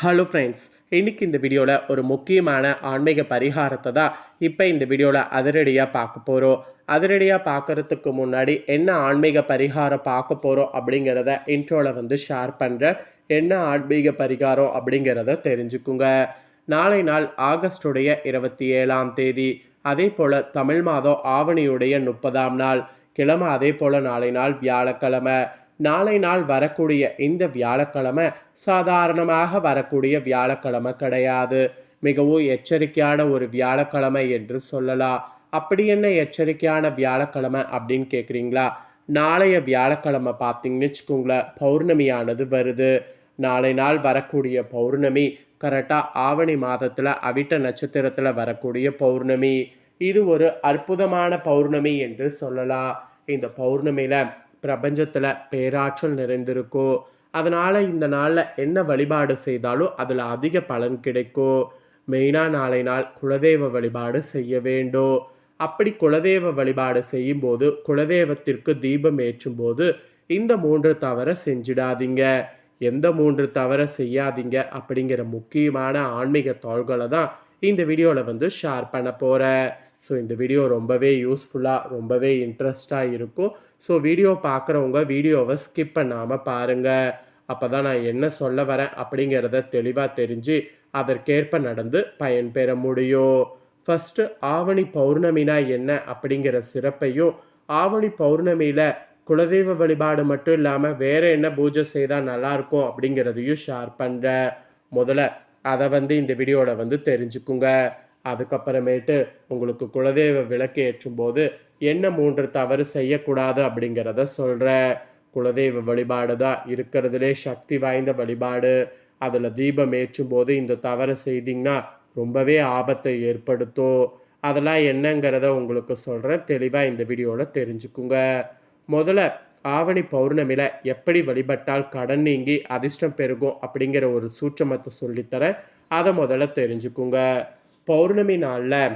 Hello friends, இன்னைக்கு இந்த வீடியோவில் ஒரு முக்கியமான ஆன்மீக பரிகாரத்தை தான் இப்போ இந்த வீடியோவில் அதிரடியாக பார்க்க போகிறோம். அதிரடியாக பார்க்குறதுக்கு முன்னாடி என்ன ஆன்மீக பரிகாரம் பார்க்க போகிறோம் அப்படிங்கிறத இன்ட்ரோவில் ஷேர் பண்ணுறேன். என்ன ஆன்மீக பரிகாரம் அப்படிங்கிறத தெரிஞ்சுக்குங்க. நாளை நாள் ஆகஸ்டுடைய 27ஆம் தேதி, அதே போல் தமிழ் மாதம் ஆவணியுடைய 30ஆம் நாள், கிழமை அதே போல் நாளை நாள் வியாழக்கிழமை. நாளை நாள் வரக்கூடிய இந்த வியாழக்கிழமை சாதாரணமாக வரக்கூடிய வியாழக்கிழமை கிடையாது. மிகவும் எச்சரிக்கையான ஒரு வியாழக்கிழமை என்று சொல்லலாம். அப்படி என்ன எச்சரிக்கையான வியாழக்கிழமை அப்படின்னு கேட்குறீங்களா? நாளைய வியாழக்கிழமை பார்த்தீங்கன்னு வச்சுக்கோங்களேன், பௌர்ணமியானது வருது. நாளை நாள் வரக்கூடிய பௌர்ணமி கரெக்டாக ஆவணி மாதத்தில் அவிட்ட நட்சத்திரத்தில் வரக்கூடிய பௌர்ணமி. இது ஒரு அற்புதமான பௌர்ணமி என்று சொல்லலாம். இந்த பௌர்ணமியில் பிரபஞ்சத்தில் பேராற்றல் நிறைந்திருக்கும். அதனால் இந்த நாளில் என்ன வழிபாடு செய்தாலும் அதில் அதிக பலன் கிடைக்கும். மெயினாக நாளை நாள் குலதெய்வ வழிபாடு செய்ய வேண்டும். அப்படி குலதெய்வ வழிபாடு செய்யும்போது, குலதெய்வத்திற்கு தீபம் ஏற்றும் போது இந்த 3 தவறை செஞ்சிடாதீங்க. எந்த 3 தவறை செய்யாதீங்க அப்படிங்கிற முக்கியமான ஆன்மீக தாள்களை தான் இந்த வீடியோவில் ஷேர் பண்ண போகிறேன். ஸோ இந்த வீடியோ ரொம்பவே யூஸ்ஃபுல்லாக, ரொம்பவே இன்ட்ரெஸ்டாக இருக்கும். ஸோ வீடியோ பார்க்குறவங்க வீடியோவை ஸ்கிப் பண்ணாமல் பாருங்கள். அப்போ தான் நான் என்ன சொல்ல வரேன் அப்படிங்கிறத தெளிவாக தெரிஞ்சு அதற்கேற்ப நடந்து பயன்பெற முடியும். ஃபஸ்ட்டு ஆவணி பௌர்ணமினா என்ன அப்படிங்கிற சிறப்பையும், ஆவணி பௌர்ணமியில் குலதெய்வ வழிபாடு மட்டும் இல்லாமல் வேறு என்ன பூஜை செய்தால் நல்லாயிருக்கும் அப்படிங்கிறதையும் ஷேர் பண்ணுறேன். முதல்ல அதை இந்த வீடியோவில் தெரிஞ்சுக்குங்க. அதுக்கப்புறமேட்டு உங்களுக்கு குலதெய்வ விளக்கு ஏற்றும் போது என்ன 3 தவறு செய்யக்கூடாது அப்படிங்கிறத சொல்கிறேன். குலதெய்வ வழிபாடு தான் இருக்கிறதுலே சக்தி வாய்ந்த வழிபாடு. அதில் தீபம் ஏற்றும் போது இந்த தவறை செய்திங்கன்னா ரொம்பவே ஆபத்தை ஏற்படுத்தும். அதெல்லாம் என்னங்கிறத உங்களுக்கு சொல்கிறேன். தெளிவாக இந்த வீடியோவில் தெரிஞ்சுக்குங்க. முதல்ல ஆவணி பௌர்ணமியில் எப்படி வழிபட்டால் கடன் நீங்கி அதிர்ஷ்டம் பெருகும் அப்படிங்கிற ஒரு சூட்சமத்தை சொல்லித்தரேன். அதை முதல்ல தெரிஞ்சுக்குங்க. பௌர்ணமி நாளில்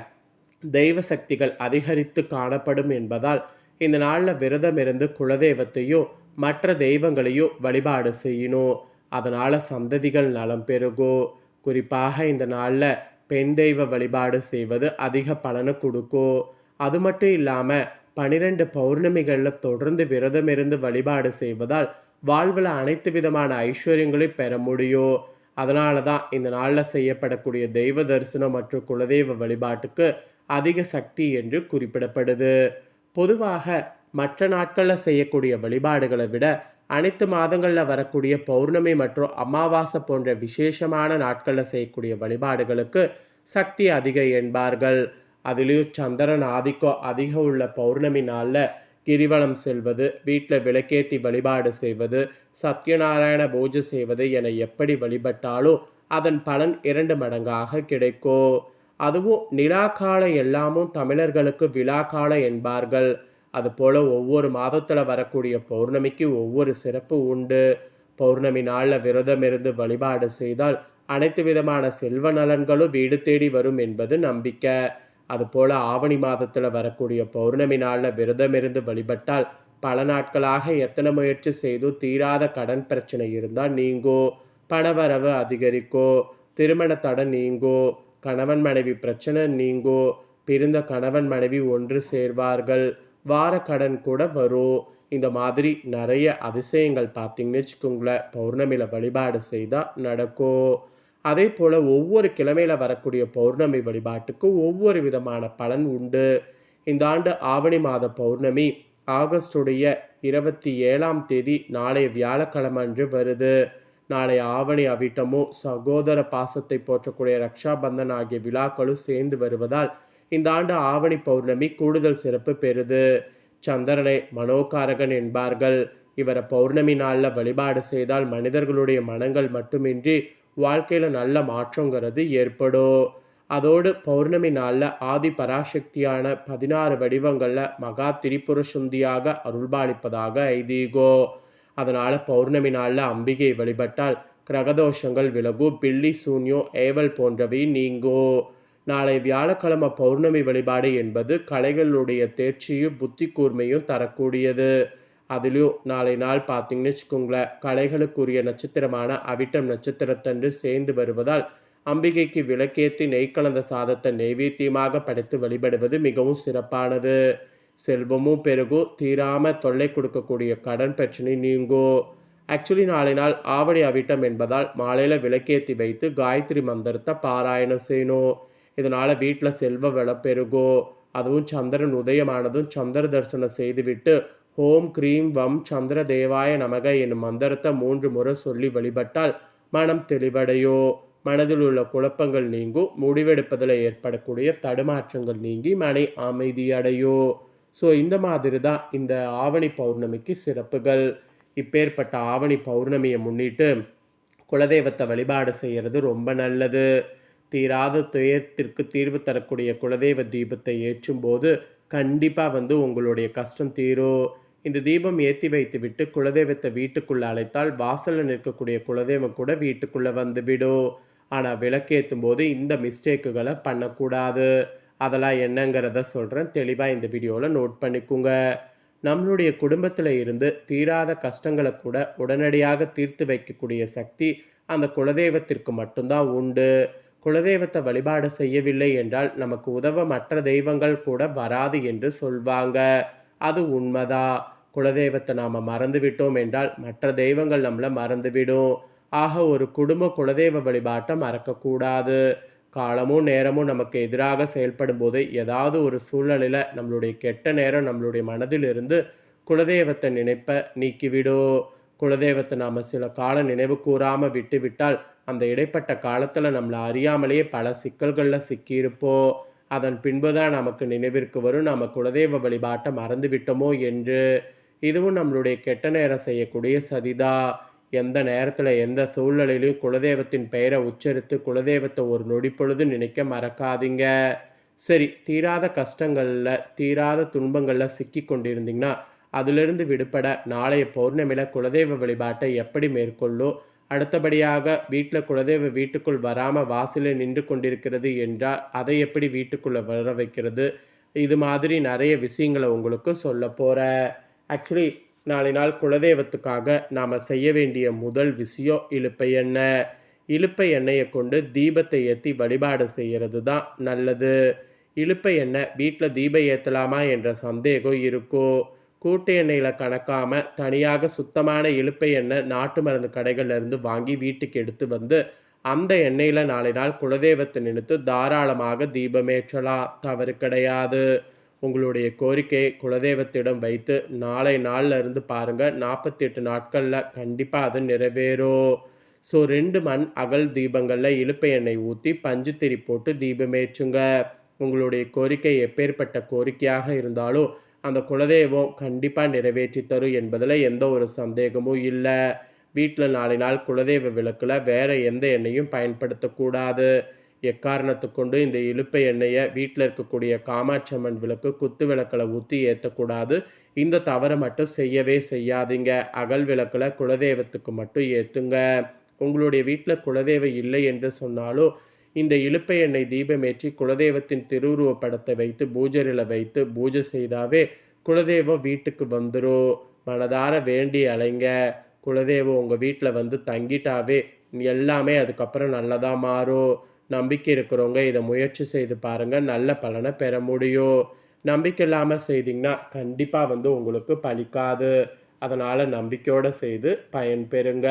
தெய்வ சக்திகள் அதிகரித்து காணப்படும் என்பதால் இந்த நாளில் விரதம் இருந்து குலதெய்வத்தையும் மற்ற தெய்வங்களையும் வழிபாடு செய்யணும். அதனால் சந்ததிகள் நலம் பெருகும். குறிப்பாக இந்த நாளில் பெண் தெய்வ வழிபாடு செய்வது அதிக பலனை கொடுக்கும். அது மட்டும் இல்லாமல் 12 பௌர்ணமிகளில் தொடர்ந்து விரதம் இருந்து வழிபாடு செய்வதால் வாழ்வில் அனைத்து விதமான ஐஸ்வர்யங்களையும் பெற முடியும். அதனால தான் இந்த நாளில் செய்யப்படக்கூடிய தெய்வ தரிசனம் மற்றும் குலதெய்வ வழிபாட்டுக்கு அதிக சக்தி என்று குறிப்பிடப்படுது. பொதுவாக மற்ற நாட்களில் செய்யக்கூடிய வழிபாடுகளை விட அனைத்து மாதங்களில் வரக்கூடிய பௌர்ணமி மற்றும் அமாவாசை போன்ற விசேஷமான நாட்களில் செய்யக்கூடிய வழிபாடுகளுக்கு சக்தி அதிக என்பார்கள். அதிலையும் சந்திரன் ஆதிக்கம் அதிகம் உள்ள பௌர்ணமி நாளில் கிரிவலம் செல்வது, வீட்டில் விளக்கேற்றி வழிபாடு செய்வது, சத்யநாராயண பூஜை செய்வது என எப்படி வழிபட்டாலும் அதன் பலன் 2 மடங்காக கிடைக்கும். அதுவும் நிலாக்கால எல்லாமும் தமிழர்களுக்கு விழாக்கால என்பார்கள். அதுபோல் ஒவ்வொரு மாதத்தில் வரக்கூடிய பௌர்ணமிக்கு ஒவ்வொரு சிறப்பு உண்டு. பௌர்ணமி நாளில் விரதம் இருந்து வழிபாடு செய்தால் அனைத்து விதமான செல்வ நலன்களும் வீடு தேடி வரும் என்பது நம்பிக்கை. அதுபோல் ஆவணி மாதத்தில் வரக்கூடிய பௌர்ணமி நாளில் விரதம் இருந்து வழிபட்டால் பல நாட்களாக எத்தனை முயற்சி செய்தும் தீராத கடன் பிரச்சனை இருந்தால் நீங்கும். பணவரவு அதிகரிக்கும். திருமண தடை நீங்கும். கணவன் மனைவி பிரச்சனை நீங்கும். பிரிந்த கணவன் மனைவி ஒன்று சேர்வார்கள். வார கடன் கூட வரும். இந்த மாதிரி நிறைய அதிசயங்கள் பார்த்தீங்கன்னு வச்சுக்கோங்களேன், பௌர்ணமியில் வழிபாடு செய்தால் நடக்கும். அதே போல் ஒவ்வொரு கிழமையில் வரக்கூடிய பௌர்ணமி வழிபாட்டுக்கு ஒவ்வொரு விதமான பலன் உண்டு. இந்த ஆண்டு ஆவணி மாத பௌர்ணமி ஆகஸ்டுடைய 27ஆம் தேதி நாளைய வியாழக்கிழமை அன்று வருது. நாளை ஆவணி அவிட்டமும் சகோதர பாசத்தை போற்றக்கூடிய ரக்ஷாபந்தன் ஆகிய விழாக்களும் சேர்ந்து வருவதால் இந்த ஆண்டு ஆவணி பௌர்ணமி கூடுதல் சிறப்பு பெறுது. சந்திரனை மனோகாரகன் என்பார்கள். இவரை பௌர்ணமி நாளில் வழிபாடு செய்தால் மனிதர்களுடைய மனங்கள் மட்டுமின்றி வாழ்க்கையில் நல்ல மாற்றங்கிறது ஏற்படும். அதோடு பௌர்ணமி நாளில் ஆதி பராசக்தியான 16 வடிவங்களில் மகா திரிபுர சுந்தியாக அருள்பாலிப்பதாக ஐதீகம். அதனால் பௌர்ணமி நாளில் அம்பிகை வழிபட்டால் கிரகதோஷங்கள் விலகும். பில்லி சூன்யம் ஏவல் போன்றவை நீங்கும். நாளை வியாழக்கிழமை பௌர்ணமி வழிபாடு என்பது கலைகளுடைய தேர்ச்சியும் புத்தி கூர்மையும் தரக்கூடியது. அதுலேயும் நாளை நாள் பார்த்தீங்கன்னு வச்சுக்கோங்களேன், கலைகளுக்குரிய நட்சத்திரமான அவிட்டம் நட்சத்திரத்தன்று சேர்ந்து வருவதால் அம்பிகைக்கு விளக்கேற்றி நெய் கலந்த சாதத்தை நெய்வேத்தியமாக படைத்து வழிபடுவது மிகவும் சிறப்பானது. செல்வமும் பெருகும், தீராம தொல்லை கொடுக்கக்கூடிய கடன் பிரச்சனை நீங்கும். ஆக்சுவலி நாளை நாள் ஆவணி அவிட்டம் என்பதால் மாலையில் விளக்கேற்றி வைத்து காயத்ரி மந்திரத்தை பாராயணம் செய்யணும். இதனால் வீட்டில் செல்வ வளம் பெருகும். அதுவும் சந்திரன் உதயமானதும் சந்திர தரிசனம் செய்துவிட்டு ஓம் க்ரீம் வம் சந்திர தேவாய நமக என்னும் மந்திரத்தை 3 முறை சொல்லி வழிபட்டால் மனம் தெளிவடையோ, மனதில் உள்ள குழப்பங்கள் நீங்கும், முடிவெடுப்பதில் ஏற்படக்கூடிய தடுமாற்றங்கள் நீங்கி மனை அமைதியடையோ. ஸோ இந்த மாதிரி தான் இந்த ஆவணி பௌர்ணமிக்கு சிறப்புகள். இப்பேற்பட்ட ஆவணி பௌர்ணமியை முன்னிட்டு குலதெய்வத்தை வழிபாடு செய்கிறது ரொம்ப நல்லது. தீராத துயரத்திற்கு தீர்வு தரக்கூடிய குலதெய்வ தீபத்தை ஏற்றும் போது கண்டிப்பாக உங்களுடைய கஷ்டம் தீரும். இந்த தீபம் ஏற்றி வைத்து விட்டு குலதெய்வத்தை வீட்டுக்குள்ளே அழைத்தால் வாசலில் நிற்கக்கூடிய குலதெய்வம் கூட வீட்டுக்குள்ளே வந்துவிடும். ஆனால் விளக்கேற்றும் போது இந்த மிஸ்டேக்குகளை பண்ணக்கூடாது. அதெல்லாம் என்னங்கிறத சொல்கிறேன், தெளிவாக இந்த வீடியோவில் நோட் பண்ணிக்கோங்க. நம்மளுடைய குடும்பத்தில் இருந்து தீராத கஷ்டங்களை கூட உடனடியாக தீர்த்து வைக்கக்கூடிய சக்தி அந்த குலதெய்வத்திற்கு மட்டும்தான் உண்டு. குலதெய்வத்தை வழிபாடு செய்யவில்லை என்றால் நமக்கு உதவ மற்ற தெய்வங்கள் கூட வராது என்று சொல்வாங்க. அது உண்மைதான். குலதெய்வத்தை நாம் மறந்து விட்டோம் என்றால் மற்ற தெய்வங்கள் நம்மளை மறந்துவிடும். ஆக ஒரு குடும்ப குலதெய்வ வழிபாட்டை மறக்கக்கூடாது. காலமும் நேரமும் நமக்கு எதிராக செயல்படும் போது ஏதாவது ஒரு சூழ்நிலையில் நம்மளுடைய கெட்ட நேரம் நம்மளுடைய மனதிலிருந்து குலதெய்வத்தை நினைப்ப நீக்கிவிடும். குலதெய்வத்தை நாம் சில காலம் நினைவு கூறாமல் விட்டுவிட்டால் அந்த இடைப்பட்ட காலத்தில் நம்மளை அறியாமலேயே பல சிக்கல்களில் சிக்கியிருப்போம். அதன் பின்பு தான் நமக்கு நினைவிற்கு வரும் நம்ம குலதெய்வ வழிபாட்டை மறந்து விட்டோமோ என்று. இதுவும் நம்மளுடைய கெட்ட நேரம் செய்யக்கூடிய சதிதா. எந்த நேரத்தில் எந்த சூழ்நிலையிலையும் குலதெய்வத்தின் பெயரை உச்சரித்து குலதெய்வத்தை ஒரு நொடி பொழுது நினைக்க மறக்காதீங்க. சரி, தீராத கஷ்டங்களில் தீராத துன்பங்களில் சிக்கி கொண்டிருந்தீங்கன்னா அதிலிருந்து விடுபட நாளைய பௌர்ணமியில் குலதெய்வ வழிபாட்டை எப்படி மேற்கொள்ளும், அடுத்தபடியாக வீட்டில் குலதெய்வ வீட்டுக்குள் வராமல் வாசலில் நின்று கொண்டிருக்கிறது என்றால் அதை எப்படி வீட்டுக்குள்ளே வர வைக்கிறது, இது மாதிரி நிறைய விஷயங்களை உங்களுக்கு சொல்ல போகிறேன். ஆக்சுவலி நாளை நாள் குலதெய்வத்துக்காக நாம் செய்ய வேண்டிய முதல் விஷயம் இலுப்பை எண்ணெய். இலுப்பை எண்ணெயை கொண்டு தீபத்தை ஏற்றி வழிபாடு செய்கிறது தான் நல்லது. இலுப்பை எண்ணெய் வீட்டில் தீபம் ஏற்றலாமா என்ற சந்தேகம் இருக்கும். கூட்டு எண்ணெயில் கணக்காமல் தனியாக சுத்தமான இலுப்பை எண்ணெய் நாட்டு மருந்து கடைகளிலிருந்து வாங்கி வீட்டுக்கு எடுத்து வந்து அந்த எண்ணெயில் நாளை நாள் குலதெய்வத்தை நினைத்து தாராளமாக தீபமேற்றலாம், தவறு கிடையாது. உங்களுடைய கோரிக்கையை குலதெய்வத்திடம் வைத்து நாளை நாளில் இருந்து பாருங்கள், 48 நாட்களில் கண்டிப்பாக அது நிறைவேறும். ஸோ 2 மண் அகல் தீபங்களில் இலுப்பை எண்ணெய் ஊற்றி பஞ்சு திரி போட்டு தீபமேற்றுங்க. உங்களுடைய கோரிக்கை எப்பேற்பட்ட கோரிக்கையாக இருந்தாலும் அந்த குலதெய்வம் கண்டிப்பாக நிறைவேற்றி தரும் என்பதில் எந்த ஒரு சந்தேகமும் இல்லை. வீட்டில் நாளை நாள் குலதெய்வ விளக்கில் வேறு எந்த எண்ணெயும் பயன்படுத்தக்கூடாது. எக்காரணத்து கொண்டு இந்த இலுப்பை எண்ணெயை வீட்டில் இருக்கக்கூடிய காமாட்சி அம்மன் விளக்கு குத்து விளக்கில் ஊற்றி ஏற்றக்கூடாது. இந்த தவறை மட்டும் செய்யவே செய்யாதீங்க. அகல் விளக்கில் குலதெய்வத்துக்கு மட்டும் ஏற்றுங்க. உங்களுடைய வீட்டில் குலதெய்வம் இல்லை என்று சொன்னாலும் இந்த இலுப்பை எண்ணெய் தீபமேற்றி குலதெய்வத்தின் திருவுருவ படத்தை வைத்து பூஜையில் வைத்து பூஜை செய்தாவே குலதெய்வம் வீட்டுக்கு வந்துடும். மனதார வேண்டி அலைங்க. குலதெய்வம் உங்கள் வீட்டில் தங்கிட்டாவே எல்லாமே அதுக்கப்புறம் நல்லதாக மாறும். நம்பிக்கை இருக்கிறவங்க இதை முயற்சி செய்து பாருங்கள், நல்ல பலனை பெற முடியும். நம்பிக்கை இல்லாமல் செய்தீங்கன்னா கண்டிப்பாக உங்களுக்கு பலிக்காது. அதனால் நம்பிக்கையோடு செய்து பயன் பெறுங்க.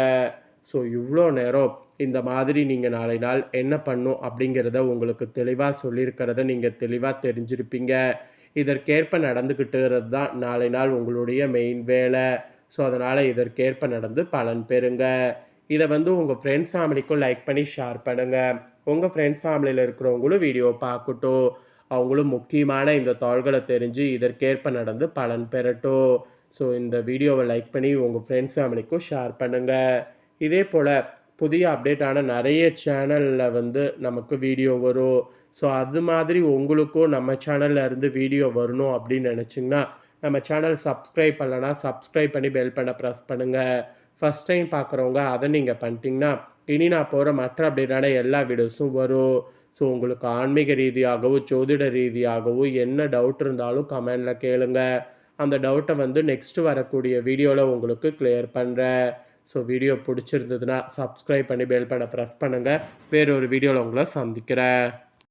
ஸோ இவ்வளோ நேரம் இந்த மாதிரி நீங்கள் நாளை நாள் என்ன பண்ணும் அப்படிங்கிறத உங்களுக்கு தெளிவாக சொல்லியிருக்கிறத நீங்கள் தெளிவாக தெரிஞ்சிருப்பீங்க. இதற்கேற்ப நடந்துக்கிட்டுறது தான் நாளை நாள் உங்களுடைய மெயின் வேலை. ஸோ அதனால் இதற்கேற்ப நடந்து பலன் பெறுங்க. இதை உங்கள் ஃப்ரெண்ட்ஸ் ஃபேமிலிக்கும் லைக் பண்ணி ஷேர் பண்ணுங்கள். உங்கள் ஃப்ரெண்ட்ஸ் ஃபேமிலியில் இருக்கிறவங்களும் வீடியோ பார்க்கட்டும். அவங்களும் முக்கியமான இந்த தாள்களை தெரிஞ்சு இதற்கேற்ப நடந்து பலன் பெறட்டும். ஸோ இந்த வீடியோவை லைக் பண்ணி உங்கள் ஃப்ரெண்ட்ஸ் ஃபேமிலிக்கும் ஷேர் பண்ணுங்கள். இதே போல் புதிய அப்டேட்டான நிறைய சேனலில் நமக்கு வீடியோ வரும். ஸோ அது மாதிரி உங்களுக்கும் நம்ம சேனலில் இருந்து வீடியோ வரணும் அப்படின்னு நினச்சிங்கன்னா நம்ம சேனல் சப்ஸ்கிரைப் பண்ணலன்னா சப்ஸ்கிரைப் பண்ணி பெல் பண்ண ப்ரெஸ் பண்ணுங்கள். ஃபஸ்ட் டைம் பார்க்குறவங்க அதை நீங்கள் பண்ணிட்டீங்கன்னா இனி நான் போகிற மற்ற அப்டேட்டான எல்லா வீடியோஸும் வரும். ஸோ உங்களுக்கு ஆன்மீக ரீதியாகவும் ஜோதிட ரீதியாகவும் என்ன டவுட் இருந்தாலும் கமெண்டில் கேளுங்க. அந்த டவுட்டை வந்து நெக்ஸ்ட்டு வரக்கூடிய வீடியோவில் உங்களுக்கு கிளியர் பண்ணுறேன். ஸோ வீடியோ பிடிச்சிருந்ததுன்னா சப்ஸ்கிரைப் பண்ணி பெல் பட்டனை ப்ரெஸ் பண்ணுங்கள். வேறொரு வீடியோவில் உங்களை சந்திக்கிறேன்.